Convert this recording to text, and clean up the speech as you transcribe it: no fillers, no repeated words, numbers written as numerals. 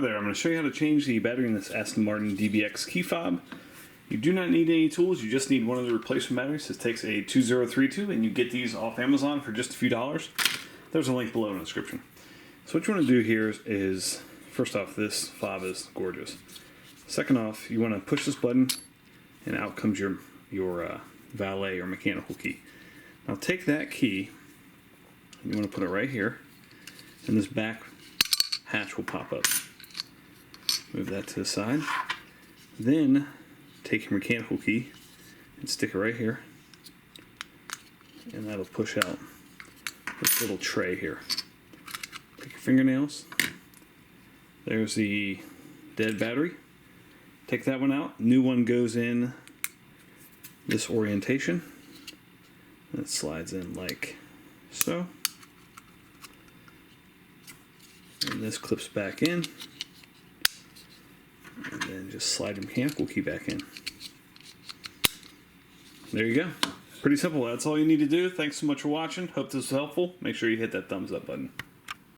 Hi there, I'm going to show you how to change the battery in this Aston Martin DBX key fob. You do not need any tools, you just need one of the replacement batteries. This takes a 2032 and you get these off Amazon for just a few dollars. There's a link below in the description. So what you want to do here is, first off, this fob is gorgeous. Second off, you want to push this button and out comes your valet or mechanical key. Now take that key, you want to put it right here, and this back hatch will pop up. Move that to the side. Then take your mechanical key and stick it right here, and that'll push out this little tray here. Take your fingernails. There's the dead battery. Take that one out. New one goes in this orientation. And it slides in like so. And this clips back in. And then just slide your mechanical key back in. There you go. Pretty simple. That's all you need to do. Thanks so much for watching. Hope this was helpful. Make sure you hit that thumbs up button.